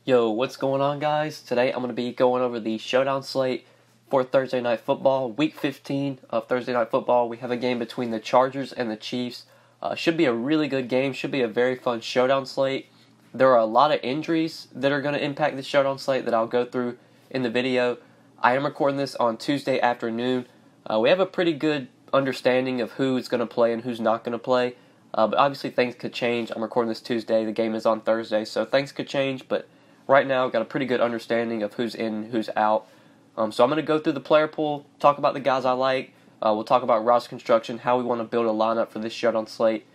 Yo, what's going on, guys? Today I'm going to be going over the showdown slate for Thursday Night Football, Week 15 of Thursday Night Football. We have a game between the Chargers and the Chiefs. Should be a really good game. Should be a very fun showdown slate. There are a lot of injuries that are going to impact the showdown slate that I'll go through in the video. I am recording this on Tuesday afternoon. We have a pretty good understanding of who's going to play and who's not going to play. But obviously things could change. I'm recording this Tuesday. The game is on Thursday, so things could change, but right now, I've got a pretty good understanding of who's in and who's out. So I'm going to go through the player pool, talk about the guys I like. We'll talk about roster construction, how we want to build a lineup for this showdown slate,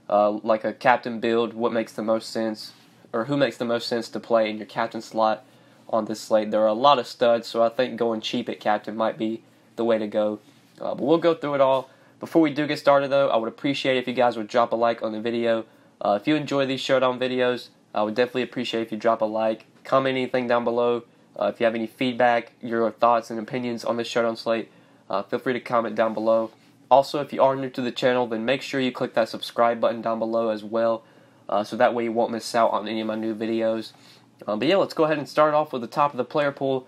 like a captain build, what makes the most sense, or who makes the most sense to play in your captain slot on this slate. There are a lot of studs, so I think going cheap at captain might be the way to go. But we'll go through it all. Before we do get started, though, I would appreciate if you guys would drop a like on the video. If you enjoy these showdown videos, I would definitely appreciate if you drop a like, comment anything down below. If you have any feedback, your thoughts and opinions on this showdown slate, feel free to comment down below. Also, if you are new to the channel, then make sure you click that subscribe button down below as well, so that way you won't miss out on any of my new videos. But yeah, let's go ahead and start off with the top of the player pool.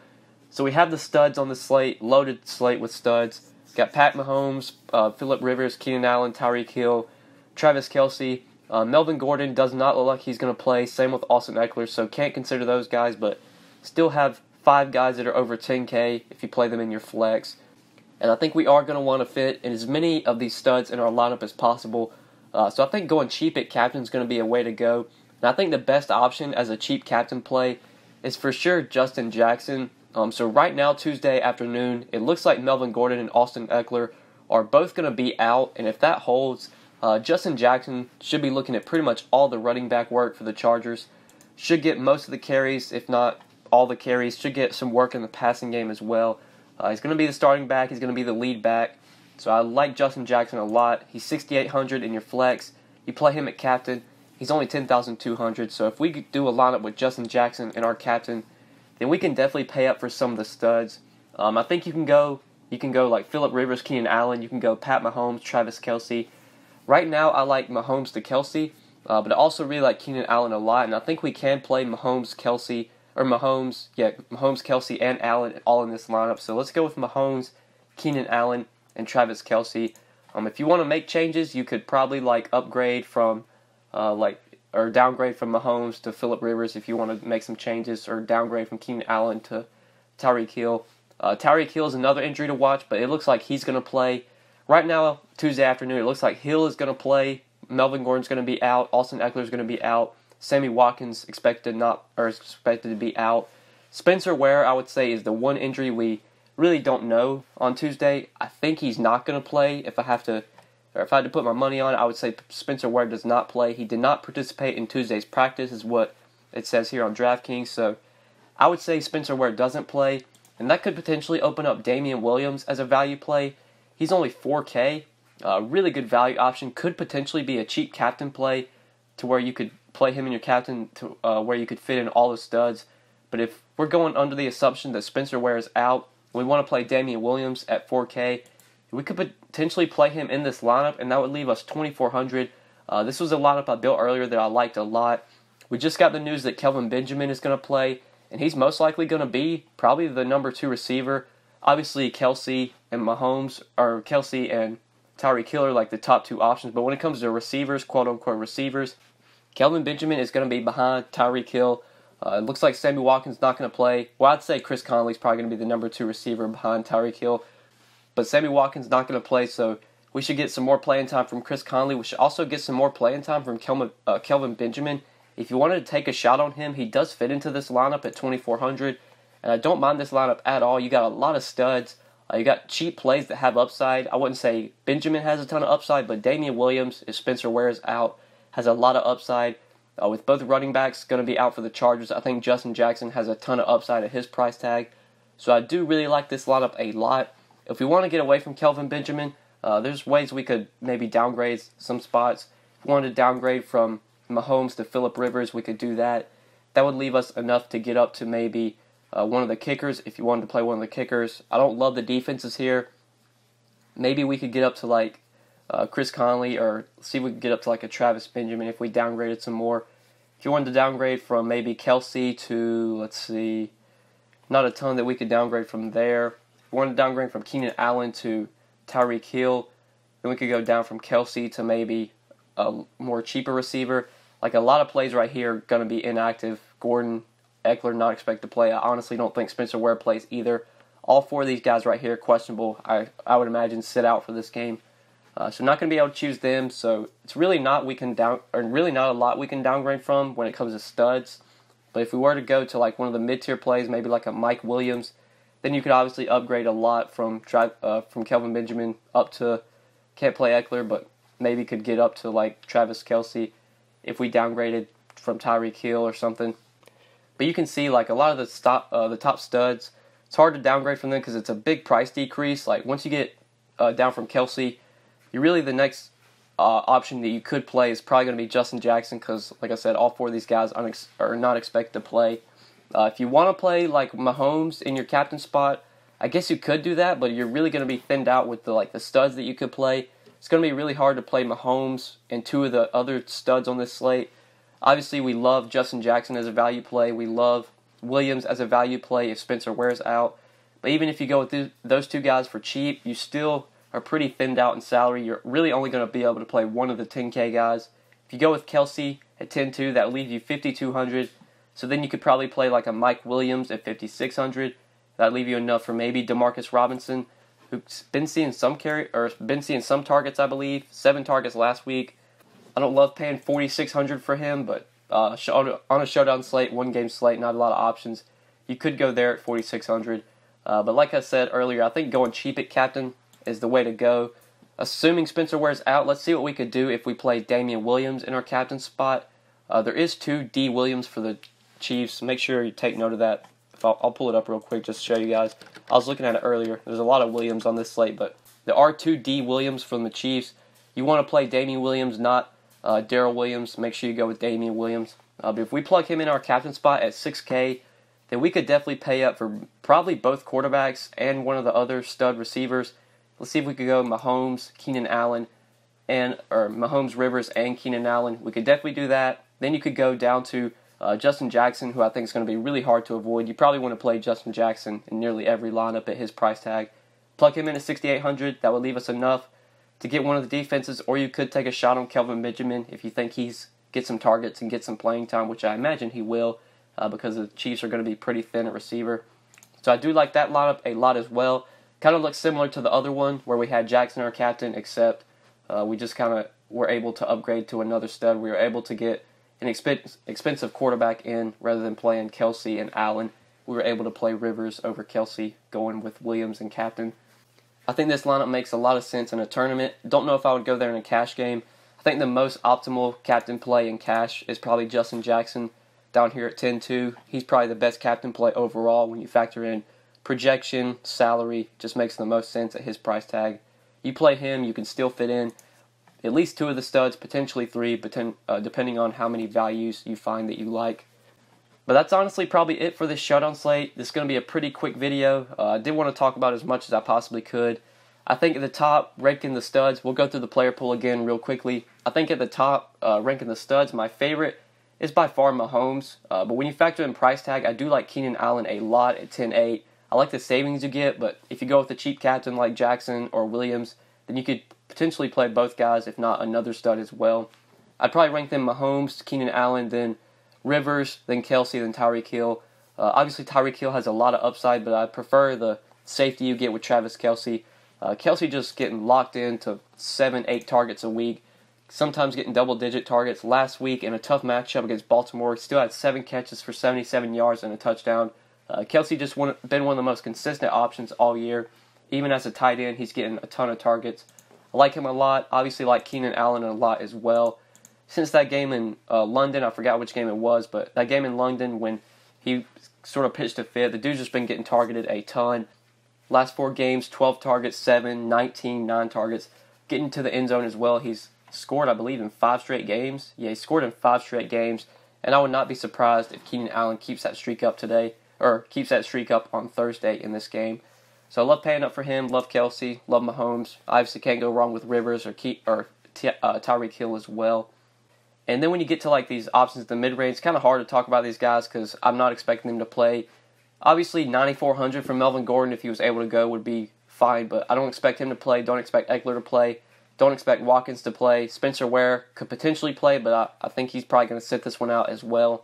So we have the studs on the slate, loaded slate with studs. Got Pat Mahomes, Phillip Rivers, Keenan Allen, Tyreek Hill, Travis Kelce. Melvin Gordon does not look like he's going to play. Same with Austin Eckler, so can't consider those guys, but still have 5 guys that are over 10K if you play them in your flex. And I think we are going to want to fit in as many of these studs in our lineup as possible. So I think going cheap at captain is going to be a way to go. And I think the best option as a cheap captain play is for sure Justin Jackson. So right now, Tuesday afternoon, it looks like Melvin Gordon and Austin Eckler are both going to be out, and if that holds, Justin Jackson should be looking at pretty much all the running back work for the Chargers. Should get most of the carries, if not all the carries. Should get some work in the passing game as well. He's going to be the starting back. He's going to be the lead back. So I like Justin Jackson a lot. He's 6,800 in your flex. You play him at captain. He's only 10,200. So if we could do a lineup with Justin Jackson and our captain, then we can definitely pay up for some of the studs. I think you can go like Phillip Rivers, Keenan Allen. You can go Pat Mahomes, Travis Kelce. Right now, I like Mahomes to Kelce, but I also really like Keenan Allen a lot, and I think we can play Mahomes, Kelce, and Allen all in this lineup. So let's go with Mahomes, Keenan Allen, and Travis Kelce. If you want to make changes, you could probably upgrade from, or downgrade from Mahomes to Phillip Rivers if you want to make some changes, or downgrade from Keenan Allen to Tyreek Hill. Tyreek Hill is another injury to watch, but it looks like he's going to play. Right now, Tuesday afternoon, it looks like Hill is going to play, Melvin Gordon's going to be out, Austin Eckler is going to be out, Sammy Watkins expected to be out. Spencer Ware, I would say, is the one injury we really don't know on Tuesday. I think he's not going to play. If I had to put my money on it, I would say Spencer Ware does not play. He did not participate in Tuesday's practice, is what it says here on DraftKings. So I would say Spencer Ware doesn't play, and that could potentially open up Damian Williams as a value play. He's only 4K, really good value option. Could potentially be a cheap captain play to where you could play him in your captain to where you could fit in all the studs. But if we're going under the assumption that Spencer Ware is out, we want to play Damian Williams at 4K, we could potentially play him in this lineup, and that would leave us 2,400. This was a lineup I built earlier that I liked a lot. We just got the news that Kelvin Benjamin is going to play, and he's most likely going to be probably the number 2 receiver. Obviously, Kelce and Mahomes, or Kelce and Tyreek Hill are like the top 2 options. But when it comes to receivers, quote-unquote receivers, Kelvin Benjamin is going to be behind Tyreek Hill. It looks like Sammy Watkins not going to play. Well, I'd say Chris Conley's probably going to be the number 2 receiver behind Tyreek Hill. But Sammy Watkins not going to play, so we should get some more playing time from Chris Conley. We should also get some more playing time from Kelvin Benjamin. If you wanted to take a shot on him, he does fit into this lineup at 2,400. And I don't mind this lineup at all. You got a lot of studs. You got cheap plays that have upside. I wouldn't say Benjamin has a ton of upside, but Damian Williams, if Spencer Ware is out, has a lot of upside. With both running backs going to be out for the Chargers, I think Justin Jackson has a ton of upside at his price tag. So I do really like this lineup a lot. If we want to get away from Kelvin Benjamin, there's ways we could maybe downgrade some spots. If we wanted to downgrade from Mahomes to Phillip Rivers, we could do that. That would leave us enough to get up to maybe one of the kickers, if you wanted to play one of the kickers. I don't love the defenses here. Maybe we could get up to Chris Conley, or see if we could get up to a Travis Benjamin if we downgraded some more. If you wanted to downgrade from maybe Kelsey to, let's see, not a ton that we could downgrade from there. If you wanted to downgrade from Keenan Allen to Tyreek Hill, then we could go down from Kelsey to maybe a more cheaper receiver. Like a lot of plays right here are going to be inactive. Gordon, Eckler not expected to play. I honestly don't think Spencer Ware plays either. All 4 of these guys right here questionable. I would imagine sit out for this game. So not going to be able to choose them. So it's really not really not a lot we can downgrade from when it comes to studs. But if we were to go to like one of the mid-tier plays, maybe like a Mike Williams, then you could obviously upgrade a lot from Kelvin Benjamin up to, can't play Eckler, but maybe could get up to like Travis Kelce if we downgraded from Tyreek Hill or something. But you can see like a lot of the top studs, it's hard to downgrade from them because it's a big price decrease. Like once you get down from Kelce, you really the next option that you could play is probably going to be Justin Jackson because, like I said, all 4 of these guys are not expected to play. If you want to play like Mahomes in your captain spot, I guess you could do that, but you're really going to be thinned out with the studs that you could play. It's going to be really hard to play Mahomes and 2 of the other studs on this slate. Obviously, we love Justin Jackson as a value play. We love Williams as a value play if Spencer Ware's out. But even if you go with those 2 guys for cheap, you still are pretty thinned out in salary. You're really only going to be able to play one of the 10K guys. If you go with Kelsey at 10-2, that will leave you $5,200. So then you could probably play like a Mike Williams at $5,600. That would leave you enough for maybe Demarcus Robinson, who's been seeing some targets, I believe. 7 targets last week. I don't love paying $4,600 for him, but on a showdown slate, 1-game slate, not a lot of options. You could go there at $4,600. But like I said earlier, I think going cheap at captain is the way to go. Assuming Spencer Ware's out, let's see what we could do if we play Damian Williams in our captain spot. There is 2 D. Williams for the Chiefs. Make sure you take note of that. I'll pull it up real quick just to show you guys. I was looking at it earlier. There's a lot of Williams on this slate, but there are 2 D. Williams from the Chiefs. You want to play Damian Williams, not Darrell Williams. Make sure you go with Damian Williams. But if we plug him in our captain spot at $6K, then we could definitely pay up for probably both quarterbacks and one of the other stud receivers. Let's see if we could go Mahomes, Keenan Allen, or Mahomes, Rivers, and Keenan Allen. We could definitely do that. Then you could go down to Justin Jackson, who I think is going to be really hard to avoid. You probably want to play Justin Jackson in nearly every lineup at his price tag. Plug him in at $6,800. That would leave us enough to get one of the defenses, or you could take a shot on Kelvin Benjamin if you think he's get some targets and get some playing time, which I imagine he will because the Chiefs are going to be pretty thin at receiver. So I do like that lineup a lot as well. Kind of looks similar to the other one where we had Jackson our captain, except we just kind of were able to upgrade to another stud. We were able to get an expensive quarterback in rather than playing Kelsey and Allen. We were able to play Rivers over Kelsey, going with Williams and captain. I think this lineup makes a lot of sense in a tournament. Don't know if I would go there in a cash game. I think the most optimal captain play in cash is probably Justin Jackson down here at 10-2. He's probably the best captain play overall when you factor in projection, salary, just makes the most sense at his price tag. You play him, you can still fit in at least 2 of the studs, potentially 3, depending on how many values you find that you like. But that's honestly probably it for this showdown slate. This is going to be a pretty quick video. I did want to talk about as much as I possibly could. I think at the top, ranking the studs, we'll go through the player pool again real quickly. I think at the top, ranking the studs, my favorite is by far Mahomes. But when you factor in price tag, I do like Keenan Allen a lot at 10-8. I like the savings you get, but if you go with a cheap captain like Jackson or Williams, then you could potentially play both guys, if not another stud as well. I'd probably rank them Mahomes, Keenan Allen, then Rivers, then Kelsey, then Tyreek Hill. Obviously, Tyreek Hill has a lot of upside, but I prefer the safety you get with Travis Kelsey. Kelsey just getting locked into 7-8 targets a week, sometimes getting double-digit targets. Last week in a tough matchup against Baltimore, he still had 7 catches for 77 yards and a touchdown. Kelsey just been one of the most consistent options all year. Even as a tight end, he's getting a ton of targets. I like him a lot. Obviously like Keenan Allen a lot as well. Since that game in London, I forgot which game it was, but that game in London when he sort of pitched a fit, the dude's just been getting targeted a ton. Last 4 games, 12 targets, 7, 19, 9 targets. Getting to the end zone as well. He's scored, I believe, in 5 straight games. Yeah, he scored in 5 straight games. And I would not be surprised if Keenan Allen keeps that streak up today, or keeps that streak up on Thursday in this game. So I love paying up for him, love Kelsey, love Mahomes. Obviously can't go wrong with Rivers or Tyreek Hill as well. And then when you get to like these options in the mid-range, it's kind of hard to talk about these guys because I'm not expecting them to play. Obviously, 9,400 from Melvin Gordon, if he was able to go, would be fine, but I don't expect him to play. Don't expect Eckler to play. Don't expect Watkins to play. Spencer Ware could potentially play, but I think he's probably going to sit this one out as well.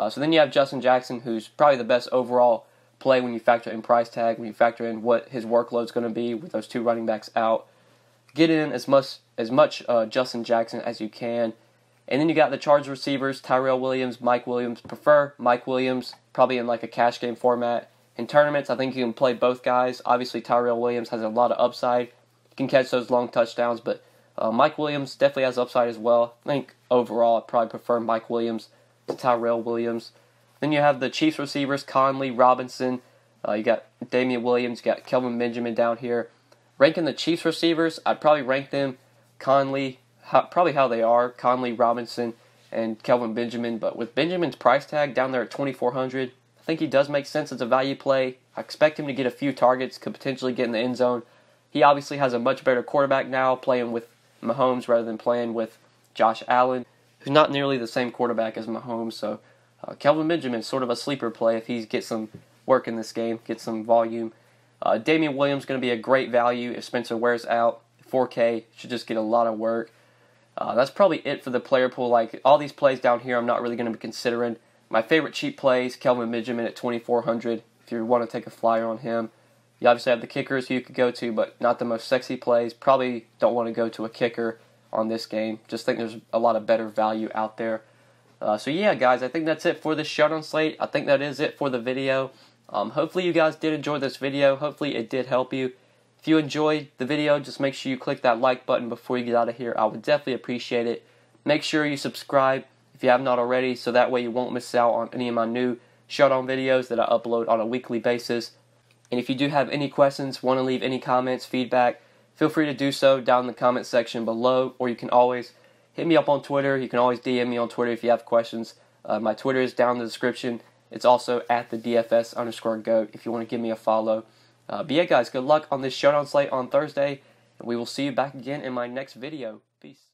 So then you have Justin Jackson, who's probably the best overall play when you factor in price tag, when you factor in what his workload is going to be with those two running backs out. Get in as much Justin Jackson as you can. And then you got the Chargers receivers, Tyrell Williams, Mike Williams. Prefer Mike Williams, probably in like a cash game format. In tournaments, I think you can play both guys. Obviously, Tyrell Williams has a lot of upside. You can catch those long touchdowns, but Mike Williams definitely has upside as well. I think overall, I'd probably prefer Mike Williams to Tyrell Williams. Then you have the Chiefs receivers, Conley, Robinson. You got Damian Williams, you got Kelvin Benjamin down here. Ranking the Chiefs receivers, I'd probably rank them Conley, probably how they are, Conley, Robinson, and Kelvin Benjamin. But with Benjamin's price tag down there at 2,400, I think he does make sense as a value play. I expect him to get a few targets, could potentially get in the end zone. He obviously has a much better quarterback now, playing with Mahomes rather than playing with Josh Allen, who's not nearly the same quarterback as Mahomes. So Kelvin Benjamin is sort of a sleeper play if he gets some work in this game, get some volume. Damian Williams is going to be a great value if Spencer Ware's out. 4K, should just get a lot of work. That's probably it for the player pool. Like all these plays down here, I'm not really going to be considering. My favorite cheap plays, Kelvin Benjamin at 2,400. If you want to take a flyer on him, you obviously have the kickers who you could go to, but not the most sexy plays. Probably don't want to go to a kicker on this game. Just think there's a lot of better value out there. So yeah, guys, I think that's it for this showdown slate. I think that is it for the video. Hopefully you guys did enjoy this video. Hopefully it did help you. If you enjoyed the video, just make sure you click that like button before you get out of here. I would definitely appreciate it. Make sure you subscribe if you have not already, so that way you won't miss out on any of my new showdown videos that I upload on a weekly basis. And if you do have any questions, want to leave any comments, feedback, feel free to do so down in the comment section below, or you can always hit me up on Twitter. You can always DM me on Twitter if you have questions. My Twitter is down in the description. It's also at the DFS_GOAT if you want to give me a follow. But yeah, guys, good luck on this showdown slate on Thursday, and we will see you back again in my next video. Peace.